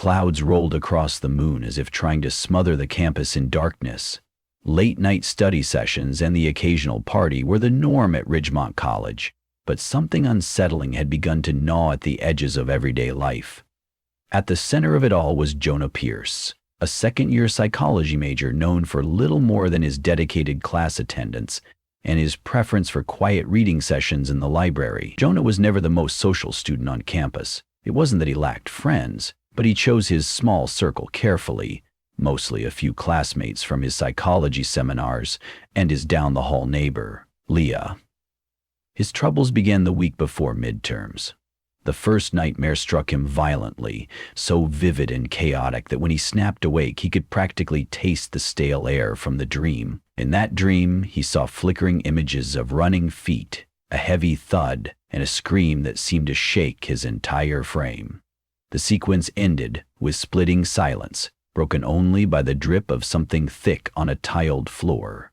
Clouds rolled across the moon as if trying to smother the campus in darkness. Late-night study sessions and the occasional party were the norm at Ridgemont College, but something unsettling had begun to gnaw at the edges of everyday life. At the center of it all was Jonah Pierce, a second-year psychology major known for little more than his dedicated class attendance and his preference for quiet reading sessions in the library. Jonah was never the most social student on campus. It wasn't that he lacked friends, but he chose his small circle carefully, mostly a few classmates from his psychology seminars and his down-the-hall neighbor, Leah. His troubles began the week before midterms. The first nightmare struck him violently, so vivid and chaotic that when he snapped awake, he could practically taste the stale air from the dream. In that dream, he saw flickering images of running feet, a heavy thud, and a scream that seemed to shake his entire frame. The sequence ended with splitting silence, broken only by the drip of something thick on a tiled floor.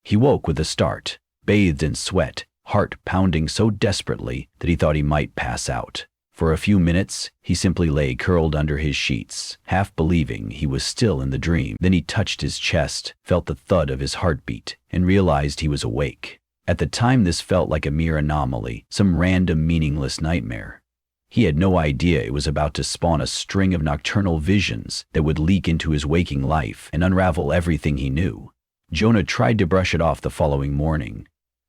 He woke with a start, bathed in sweat, heart pounding so desperately that he thought he might pass out. For a few minutes, he simply lay curled under his sheets, half believing he was still in the dream. Then he touched his chest, felt the thud of his heartbeat, and realized he was awake. At the time, this felt like a mere anomaly, some random meaningless nightmare. He had no idea it was about to spawn a string of nocturnal visions that would leak into his waking life and unravel everything he knew. Jonah tried to brush it off the following morning.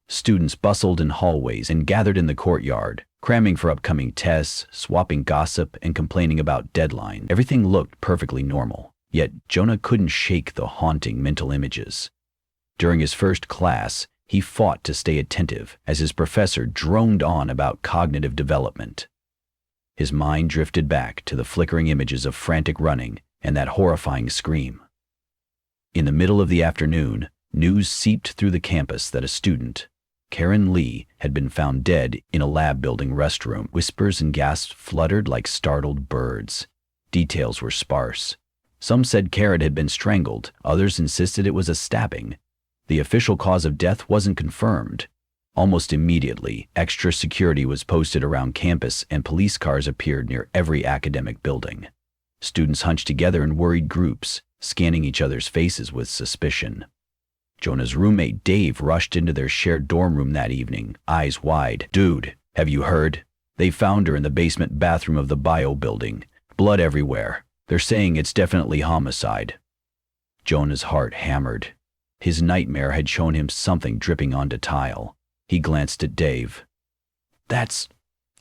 Students bustled in hallways and gathered in the courtyard, cramming for upcoming tests, swapping gossip, and complaining about deadlines. Everything looked perfectly normal, yet Jonah couldn't shake the haunting mental images. During his first class, he fought to stay attentive as his professor droned on about cognitive development. His mind drifted back to the flickering images of frantic running and that horrifying scream. In the middle of the afternoon, news seeped through the campus that a student, Karen Lee, had been found dead in a lab building restroom. Whispers and gasps fluttered like startled birds. Details were sparse. Some said Karen had been strangled, others insisted it was a stabbing. The official cause of death wasn't confirmed. Almost immediately, extra security was posted around campus and police cars appeared near every academic building. Students hunched together in worried groups, scanning each other's faces with suspicion. Jonah's roommate Dave rushed into their shared dorm room that evening, eyes wide. "Dude, have you heard? They found her in the basement bathroom of the bio building. Blood everywhere. They're saying it's definitely homicide." Jonah's heart hammered. His nightmare had shown him something dripping onto tile. He glanced at Dave. "That's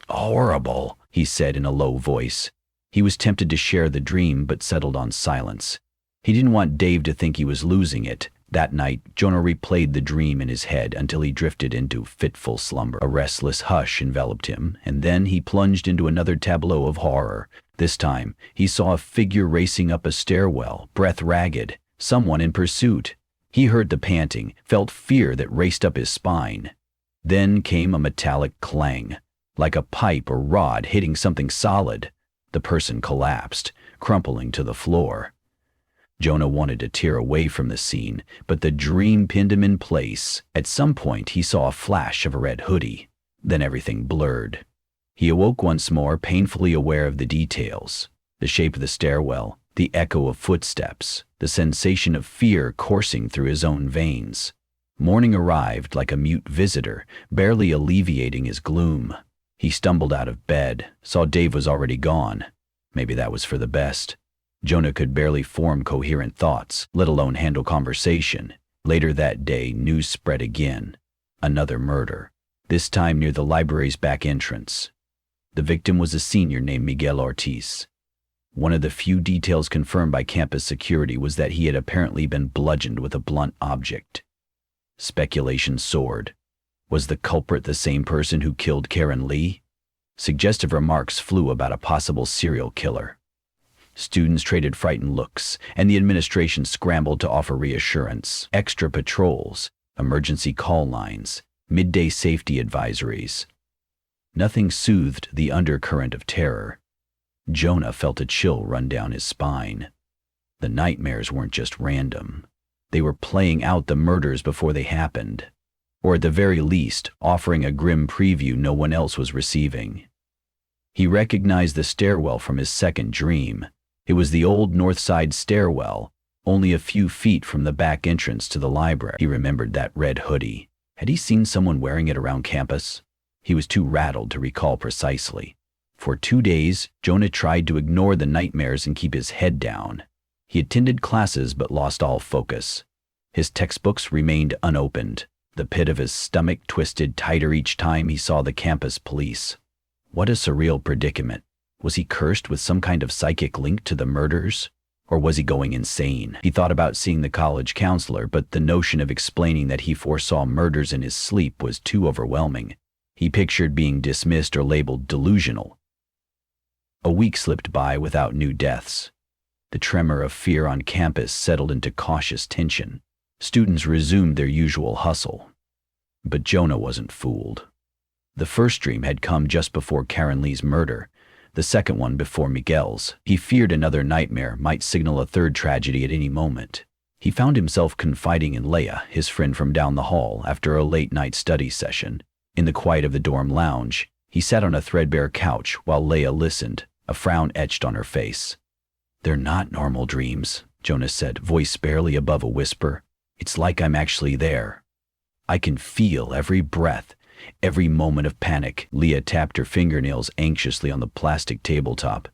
horrible," he said in a low voice. He was tempted to share the dream but settled on silence. He didn't want Dave to think he was losing it. That night, Jonah replayed the dream in his head until he drifted into fitful slumber. A restless hush enveloped him, and then he plunged into another tableau of horror. This time, he saw a figure racing up a stairwell, breath ragged, someone in pursuit. He heard the panting, felt fear that raced up his spine. Then came a metallic clang, like a pipe or rod hitting something solid. The person collapsed, crumpling to the floor. Jonah wanted to tear away from the scene, but the dream pinned him in place. At some point, he saw a flash of a red hoodie. Then everything blurred. He awoke once more, painfully aware of the details. The shape of the stairwell, the echo of footsteps, the sensation of fear coursing through his own veins. Morning arrived like a mute visitor, barely alleviating his gloom. He stumbled out of bed, saw Dave was already gone. Maybe that was for the best. Jonah could barely form coherent thoughts, let alone handle conversation. Later that day, news spread again. Another murder, this time near the library's back entrance. The victim was a senior named Miguel Ortiz. One of the few details confirmed by campus security was that he had apparently been bludgeoned with a blunt object. Speculation soared. Was the culprit the same person who killed Karen Lee? Suggestive remarks flew about a possible serial killer. Students traded frightened looks, and the administration scrambled to offer reassurance. Extra patrols, emergency call lines, midday safety advisories. Nothing soothed the undercurrent of terror. Jonah felt a chill run down his spine. The nightmares weren't just random. They were playing out the murders before they happened, or at the very least, offering a grim preview no one else was receiving. He recognized the stairwell from his second dream. It was the old north side stairwell, only a few feet from the back entrance to the library. He remembered that red hoodie. Had he seen someone wearing it around campus? He was too rattled to recall precisely. For 2 days, Jonah tried to ignore the nightmares and keep his head down. He attended classes but lost all focus. His textbooks remained unopened. The pit of his stomach twisted tighter each time he saw the campus police. What a surreal predicament. Was he cursed with some kind of psychic link to the murders? Or was he going insane? He thought about seeing the college counselor, but the notion of explaining that he foresaw murders in his sleep was too overwhelming. He pictured being dismissed or labeled delusional. A week slipped by without new deaths. The tremor of fear on campus settled into cautious tension. Students resumed their usual hustle. But Jonah wasn't fooled. The first dream had come just before Karen Lee's murder, the second one before Miguel's. He feared another nightmare might signal a third tragedy at any moment. He found himself confiding in Leah, his friend from down the hall, after a late-night study session. In the quiet of the dorm lounge, he sat on a threadbare couch while Leah listened, a frown etched on her face. "They're not normal dreams," Jonah said, voice barely above a whisper. "It's like I'm actually there. I can feel every breath, every moment of panic." Leah tapped her fingernails anxiously on the plastic tabletop.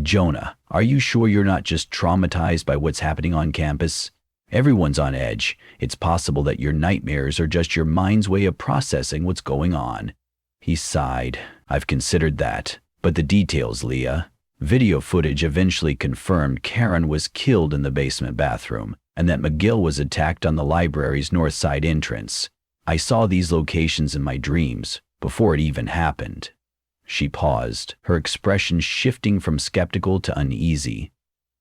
"Jonah, are you sure you're not just traumatized by what's happening on campus? Everyone's on edge. It's possible that your nightmares are just your mind's way of processing what's going on." He sighed. "I've considered that. But the details, Leah." Video footage eventually confirmed Karen was killed in the basement bathroom, and that Miguel was attacked on the library's north side entrance. "I saw these locations in my dreams, before it even happened." She paused, her expression shifting from skeptical to uneasy.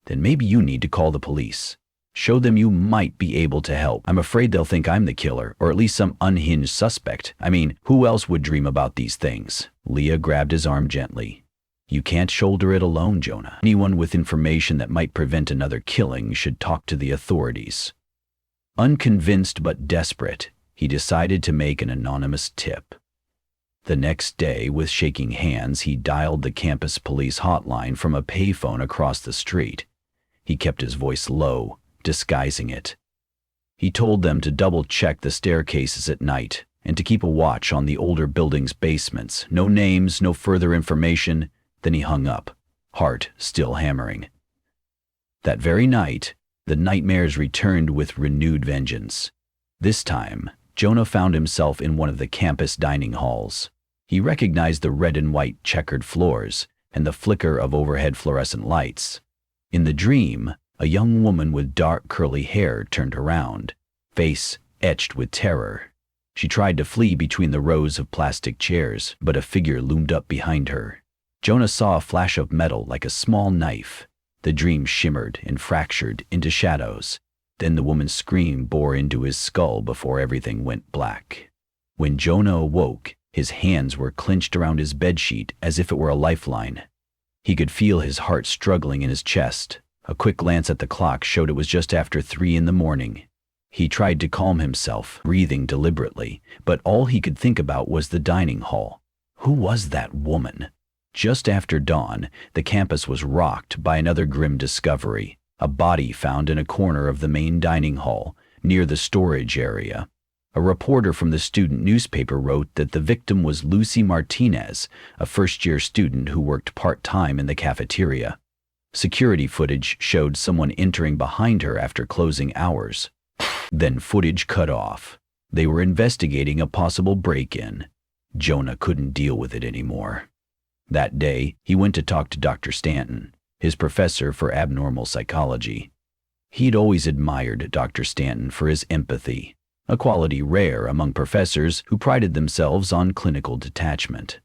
"Then maybe you need to call the police. Show them you might be able to help. I'm afraid they'll think I'm the killer, or at least some unhinged suspect. I mean, who else would dream about these things?" Leah grabbed his arm gently. "You can't shoulder it alone, Jonah. Anyone with information that might prevent another killing should talk to the authorities." Unconvinced but desperate, he decided to make an anonymous tip. The next day, with shaking hands, he dialed the campus police hotline from a payphone across the street. He kept his voice low, disguising it. He told them to double-check the staircases at night and to keep a watch on the older building's basements. No names, no further information. Then he hung up, heart still hammering. That very night, the nightmares returned with renewed vengeance. This time, Jonah found himself in one of the campus dining halls. He recognized the red and white checkered floors and the flicker of overhead fluorescent lights. In the dream, a young woman with dark curly hair turned around, face etched with terror. She tried to flee between the rows of plastic chairs, but a figure loomed up behind her. Jonah saw a flash of metal like a small knife. The dream shimmered and fractured into shadows. Then the woman's scream bore into his skull before everything went black. When Jonah awoke, his hands were clenched around his bedsheet as if it were a lifeline. He could feel his heart struggling in his chest. A quick glance at the clock showed it was just after 3 in the morning. He tried to calm himself, breathing deliberately, but all he could think about was the dining hall. Who was that woman? Just after dawn, the campus was rocked by another grim discovery, a body found in a corner of the main dining hall, near the storage area. A reporter from the student newspaper wrote that the victim was Lucy Martinez, a first-year student who worked part-time in the cafeteria. Security footage showed someone entering behind her after closing hours. Then footage cut off. They were investigating a possible break-in. Jonah couldn't deal with it anymore. That day, he went to talk to Dr. Stanton, his professor for abnormal psychology. He'd always admired Dr. Stanton for his empathy, a quality rare among professors who prided themselves on clinical detachment.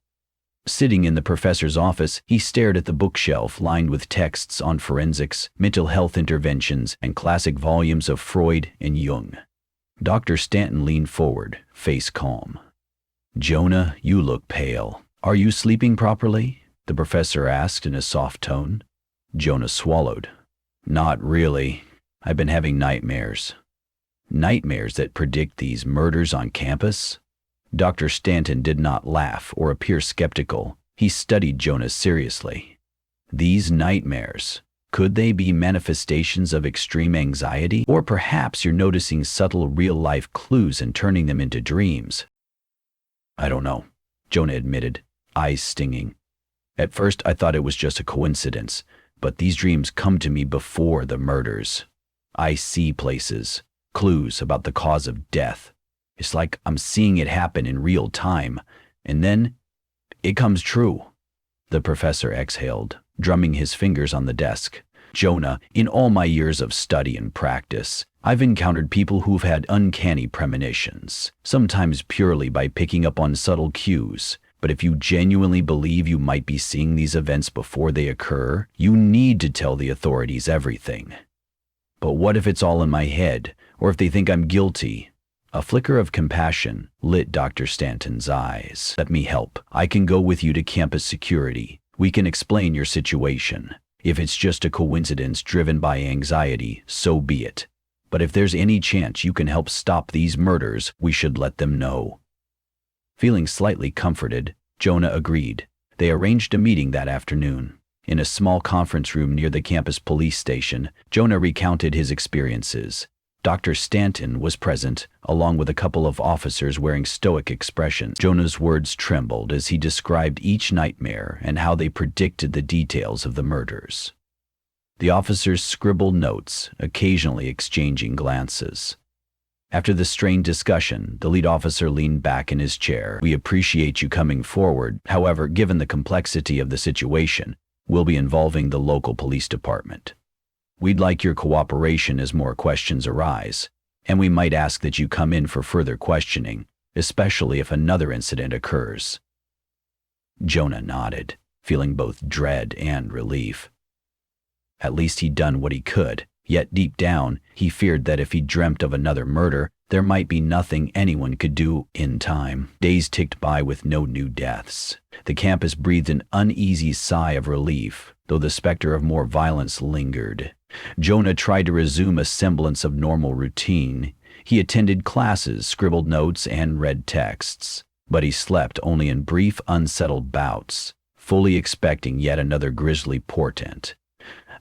Sitting in the professor's office, he stared at the bookshelf lined with texts on forensics, mental health interventions, and classic volumes of Freud and Jung. Dr. Stanton leaned forward, face calm. "Jonah, you look pale. Are you sleeping properly?" the professor asked in a soft tone. Jonah swallowed. "Not really. I've been having nightmares." "Nightmares that predict these murders on campus?" Dr. Stanton did not laugh or appear skeptical. He studied Jonah seriously. "These nightmares, Could they be manifestations of extreme anxiety? Or perhaps you're noticing subtle real-life clues and turning them into dreams. I don't know, Jonah admitted, eyes stinging. At first I thought it was just a coincidence, but these dreams come to me before the murders. I see places, clues about the cause of death. It's like I'm seeing it happen in real time, and then it comes true. The professor exhaled, drumming his fingers on the desk. Jonah, in all my years of study and practice, I've encountered people who've had uncanny premonitions, sometimes purely by picking up on subtle cues. But if you genuinely believe you might be seeing these events before they occur, you need to tell the authorities everything. But what if it's all in my head, or if they think I'm guilty? A flicker of compassion lit Dr. Stanton's eyes. Let me help. I can go with you to campus security. We can explain your situation. If it's just a coincidence driven by anxiety, so be it. But if there's any chance you can help stop these murders, we should let them know. Feeling slightly comforted, Jonah agreed. They arranged a meeting that afternoon. In a small conference room near the campus police station, Jonah recounted his experiences. Dr. Stanton was present, along with a couple of officers wearing stoic expressions. Jonah's words trembled as he described each nightmare and how they predicted the details of the murders. The officers scribbled notes, occasionally exchanging glances. After the strained discussion, the lead officer leaned back in his chair. We appreciate you coming forward. However, given the complexity of the situation, we'll be involving the local police department. We'd like your cooperation as more questions arise, and we might ask that you come in for further questioning, especially if another incident occurs. Jonah nodded, feeling both dread and relief. At least he'd done what he could. Yet deep down, he feared that if he dreamt of another murder, there might be nothing anyone could do in time. Days ticked by with no new deaths. The campus breathed an uneasy sigh of relief, though the specter of more violence lingered. Jonah tried to resume a semblance of normal routine. He attended classes, scribbled notes, and read texts. But he slept only in brief, unsettled bouts, fully expecting yet another grisly portent.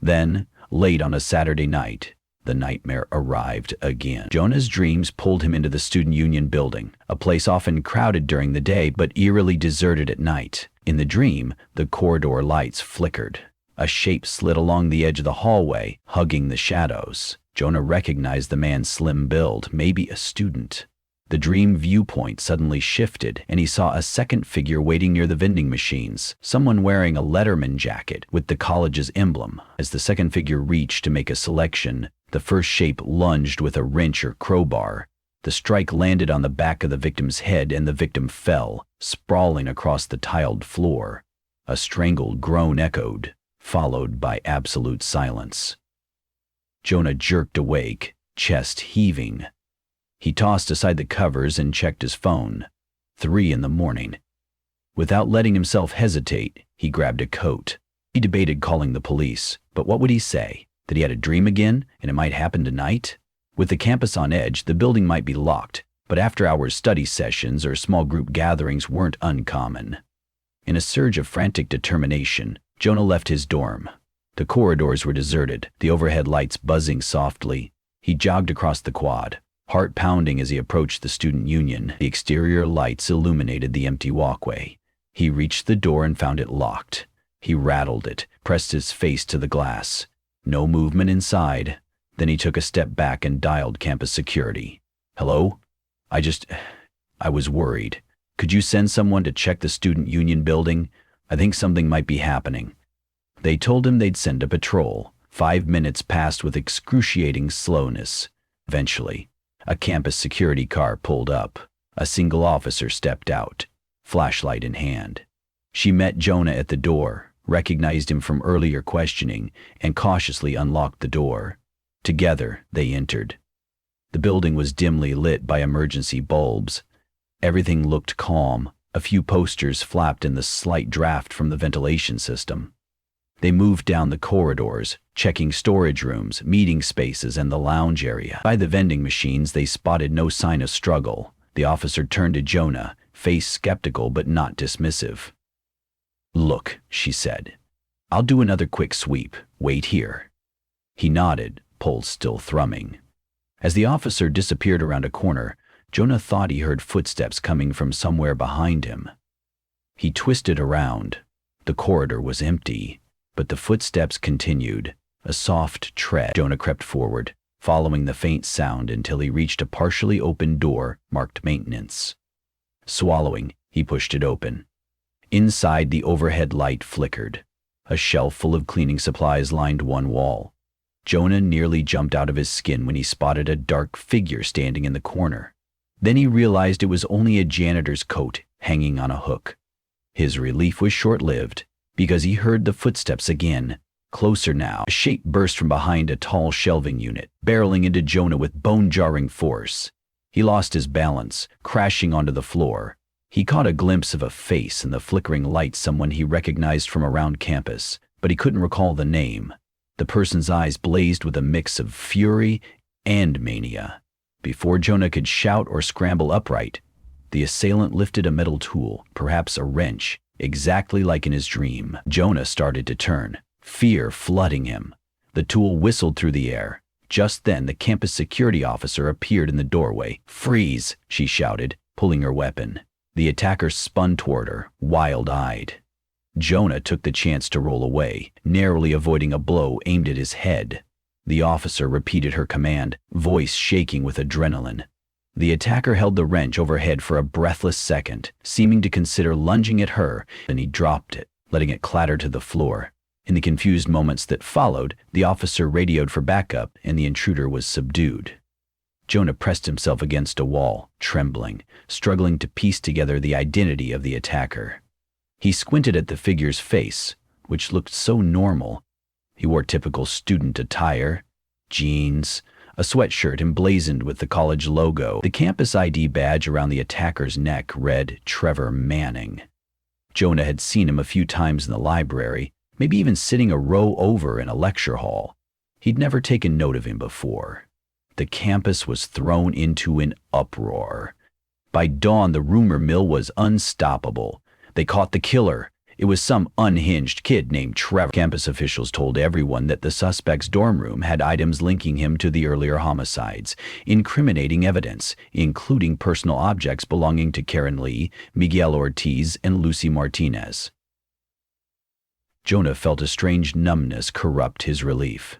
Then, late on a Saturday night, the nightmare arrived again. Jonah's dreams pulled him into the Student Union building, a place often crowded during the day but eerily deserted at night. In the dream, the corridor lights flickered. A shape slid along the edge of the hallway, hugging the shadows. Jonah recognized the man's slim build, maybe a student. The dream viewpoint suddenly shifted, and he saw a second figure waiting near the vending machines, someone wearing a Letterman jacket with the college's emblem. As the second figure reached to make a selection, the first shape lunged with a wrench or crowbar. The strike landed on the back of the victim's head, and the victim fell, sprawling across the tiled floor. A strangled groan echoed, followed by absolute silence. Jonah jerked awake, chest heaving. He tossed aside the covers and checked his phone. 3 a.m. Without letting himself hesitate, he grabbed a coat. He debated calling the police, but what would he say? That he had a dream again, and it might happen tonight? With the campus on edge, the building might be locked, but after-hours study sessions or small group gatherings weren't uncommon. In a surge of frantic determination, Jonah left his dorm. The corridors were deserted, the overhead lights buzzing softly. He jogged across the quad, heart pounding as he approached the student union. The exterior lights illuminated the empty walkway. He reached the door and found it locked. He rattled it, pressed his face to the glass. No movement inside. Then he took a step back and dialed campus security. Hello? I was worried. Could you send someone to check the student union building? I think something might be happening. They told him they'd send a patrol. 5 minutes passed with excruciating slowness. Eventually, a campus security car pulled up. A single officer stepped out, flashlight in hand. She met Jonah at the door, recognized him from earlier questioning, and cautiously unlocked the door. Together, they entered. The building was dimly lit by emergency bulbs. Everything looked calm. A few posters flapped in the slight draft from the ventilation system. They moved down the corridors, checking storage rooms, meeting spaces, and the lounge area. By the vending machines, they spotted no sign of struggle. The officer turned to Jonah, face skeptical but not dismissive. Look, she said. I'll do another quick sweep. Wait here." He nodded, pulse still thrumming. As the officer disappeared around a corner, Jonah thought he heard footsteps coming from somewhere behind him. He twisted around. The corridor was empty, but the footsteps continued, a soft tread. Jonah crept forward, following the faint sound until he reached a partially open door marked maintenance. Swallowing, he pushed it open. Inside, the overhead light flickered. A shelf full of cleaning supplies lined one wall. Jonah nearly jumped out of his skin when he spotted a dark figure standing in the corner. Then he realized it was only a janitor's coat hanging on a hook. His relief was short-lived, because he heard the footsteps again, closer now. A shape burst from behind a tall shelving unit, barreling into Jonah with bone-jarring force. He lost his balance, crashing onto the floor. He caught a glimpse of a face in the flickering light, someone he recognized from around campus, but he couldn't recall the name. The person's eyes blazed with a mix of fury and mania. Before Jonah could shout or scramble upright, the assailant lifted a metal tool, perhaps a wrench, exactly like in his dream. Jonah started to turn, fear flooding him. The tool whistled through the air. Just then, the campus security officer appeared in the doorway. "Freeze!" she shouted, pulling her weapon. The attacker spun toward her, wild-eyed. Jonah took the chance to roll away, narrowly avoiding a blow aimed at his head. The officer repeated her command, voice shaking with adrenaline. The attacker held the wrench overhead for a breathless second, seeming to consider lunging at her, then he dropped it, letting it clatter to the floor. In the confused moments that followed, the officer radioed for backup and the intruder was subdued. Jonah pressed himself against a wall, trembling, struggling to piece together the identity of the attacker. He squinted at the figure's face, which looked so normal. He wore typical student attire, jeans, a sweatshirt emblazoned with the college logo. The campus ID badge around the attacker's neck read Trevor Manning. Jonah had seen him a few times in the library, maybe even sitting a row over in a lecture hall. He'd never taken note of him before. The campus was thrown into an uproar. By dawn, the rumor mill was unstoppable. They caught the killer. It was some unhinged kid named Trevor. Campus officials told everyone that the suspect's dorm room had items linking him to the earlier homicides, incriminating evidence, including personal objects belonging to Karen Lee, Miguel Ortiz, and Lucy Martinez. Jonah felt a strange numbness corrupt his relief.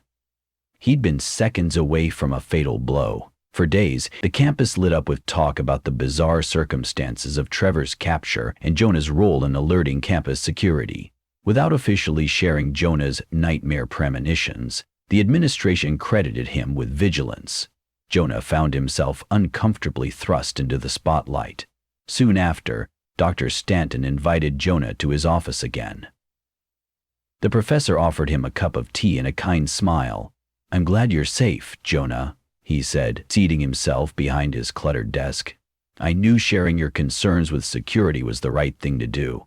He'd been seconds away from a fatal blow. For days, the campus lit up with talk about the bizarre circumstances of Trevor's capture and Jonah's role in alerting campus security. Without officially sharing Jonah's nightmare premonitions, the administration credited him with vigilance. Jonah found himself uncomfortably thrust into the spotlight. Soon after, Dr. Stanton invited Jonah to his office again. The professor offered him a cup of tea and a kind smile. "I'm glad you're safe, Jonah," he said, seating himself behind his cluttered desk. "I knew sharing your concerns with security was the right thing to do."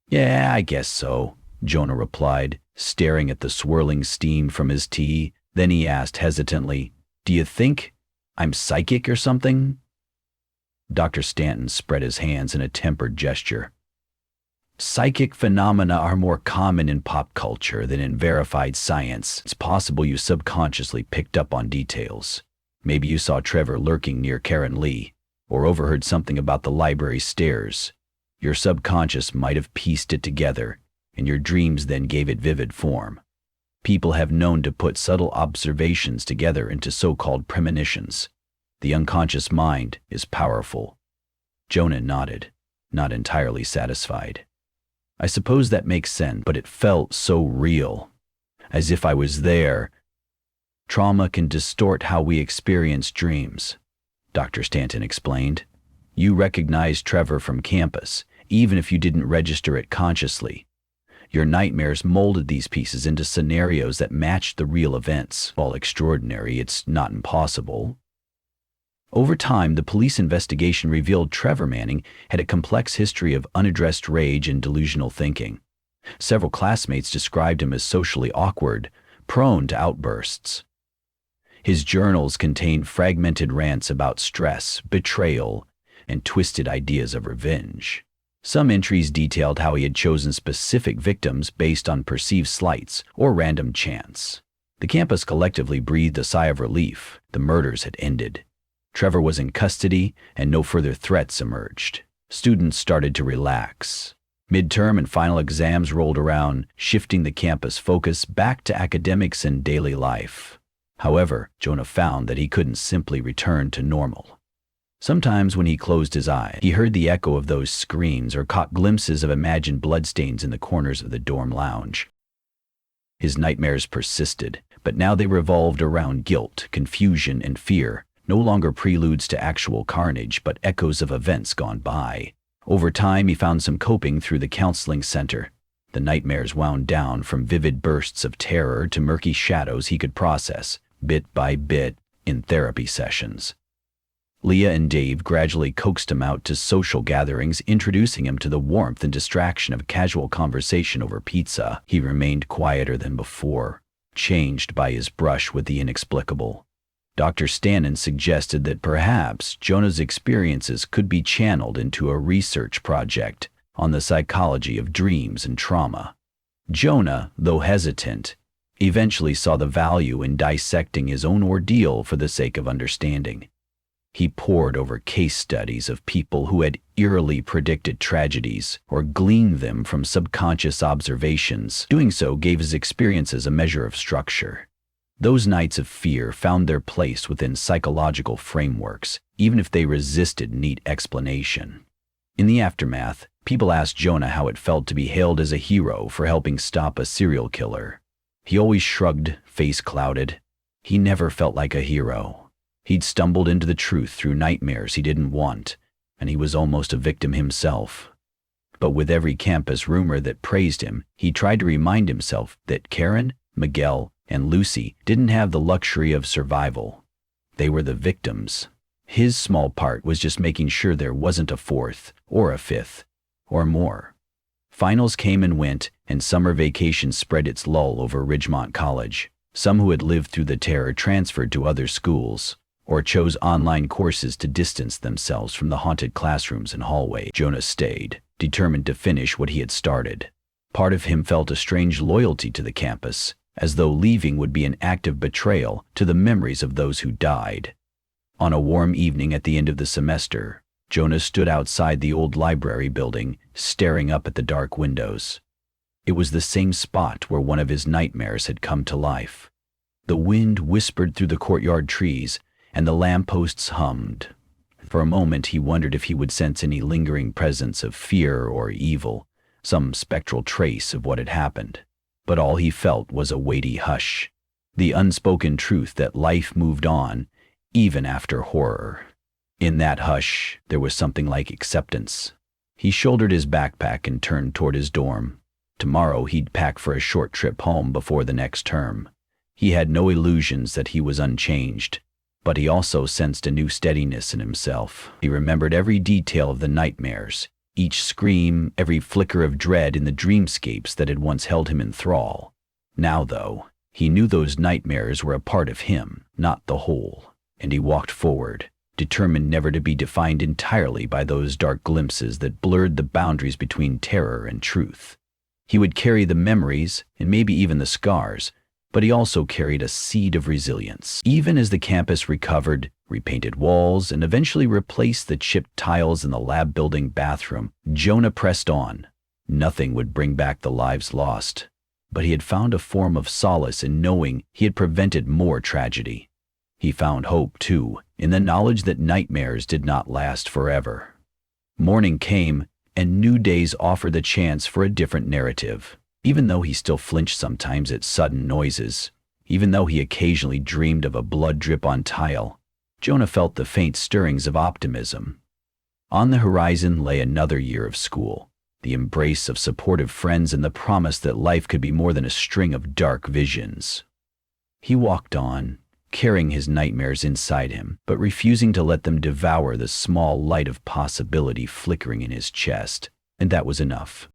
"Yeah, I guess so," Jonah replied, staring at the swirling steam from his tea. Then he asked hesitantly, "Do you think I'm psychic or something?" Dr. Stanton spread his hands in a tempered gesture. "Psychic phenomena are more common in pop culture than in verified science. It's possible you subconsciously picked up on details. Maybe you saw Trevor lurking near Karen Lee, or overheard something about the library stairs. Your subconscious might have pieced it together, and your dreams then gave it vivid form. People have known to put subtle observations together into so-called premonitions. The unconscious mind is powerful." Jonah nodded, not entirely satisfied. "I suppose that makes sense, but it felt so real, as if I was there." "Trauma can distort how we experience dreams," Dr. Stanton explained. "You recognized Trevor from campus, even if you didn't register it consciously. Your nightmares molded these pieces into scenarios that matched the real events. While extraordinary, it's not impossible." Over time, the police investigation revealed Trevor Manning had a complex history of unaddressed rage and delusional thinking. Several classmates described him as socially awkward, prone to outbursts. His journals contained fragmented rants about stress, betrayal, and twisted ideas of revenge. Some entries detailed how he had chosen specific victims based on perceived slights or random chance. The campus collectively breathed a sigh of relief. The murders had ended. Trevor was in custody, and no further threats emerged. Students started to relax. Midterm and final exams rolled around, shifting the campus focus back to academics and daily life. However, Jonah found that he couldn't simply return to normal. Sometimes when he closed his eyes, he heard the echo of those screams or caught glimpses of imagined bloodstains in the corners of the dorm lounge. His nightmares persisted, but now they revolved around guilt, confusion, and fear, no longer preludes to actual carnage, but echoes of events gone by. Over time, he found some coping through the counseling center. The nightmares wound down from vivid bursts of terror to murky shadows he could process, bit by bit, in therapy sessions. Leah and Dave gradually coaxed him out to social gatherings, introducing him to the warmth and distraction of a casual conversation over pizza. He remained quieter than before, changed by his brush with the inexplicable. Dr. Stannon suggested that perhaps Jonah's experiences could be channeled into a research project on the psychology of dreams and trauma. Jonah, though hesitant, eventually saw the value in dissecting his own ordeal for the sake of understanding. He pored over case studies of people who had eerily predicted tragedies or gleaned them from subconscious observations. Doing so gave his experiences a measure of structure. Those nights of fear found their place within psychological frameworks, even if they resisted neat explanation. In the aftermath, people asked Jonah how it felt to be hailed as a hero for helping stop a serial killer. He always shrugged, face clouded. He never felt like a hero. He'd stumbled into the truth through nightmares he didn't want, and he was almost a victim himself. But with every campus rumor that praised him, he tried to remind himself that Karen, Miguel, and Lucy didn't have the luxury of survival. They were the victims. His small part was just making sure there wasn't a fourth, or a fifth, or more. Finals came and went, and summer vacation spread its lull over Ridgemont College. Some who had lived through the terror transferred to other schools, or chose online courses to distance themselves from the haunted classrooms and hallway. Jonah stayed, determined to finish what he had started. Part of him felt a strange loyalty to the campus, as though leaving would be an act of betrayal to the memories of those who died. On a warm evening at the end of the semester, Jonah stood outside the old library building, staring up at the dark windows. It was the same spot where one of his nightmares had come to life. The wind whispered through the courtyard trees, and the lampposts hummed. For a moment he wondered if he would sense any lingering presence of fear or evil, some spectral trace of what had happened. But all he felt was a weighty hush, the unspoken truth that life moved on, even after horror. In that hush, there was something like acceptance. He shouldered his backpack and turned toward his dorm. Tomorrow he'd pack for a short trip home before the next term. He had no illusions that he was unchanged, but he also sensed a new steadiness in himself. He remembered every detail of the nightmares, each scream, every flicker of dread in the dreamscapes that had once held him in thrall. Now, though, he knew those nightmares were a part of him, not the whole, and he walked forward, determined never to be defined entirely by those dark glimpses that blurred the boundaries between terror and truth. He would carry the memories, and maybe even the scars, but he also carried a seed of resilience. Even as the campus recovered, repainted walls, and eventually replaced the chipped tiles in the lab building bathroom, Jonah pressed on. Nothing would bring back the lives lost, but he had found a form of solace in knowing he had prevented more tragedy. He found hope, too, in the knowledge that nightmares did not last forever. Morning came, and new days offered the chance for a different narrative. Even though he still flinched sometimes at sudden noises, even though he occasionally dreamed of a blood drip on tile, Jonah felt the faint stirrings of optimism. On the horizon lay another year of school, the embrace of supportive friends and the promise that life could be more than a string of dark visions. He walked on, carrying his nightmares inside him, but refusing to let them devour the small light of possibility flickering in his chest, and that was enough.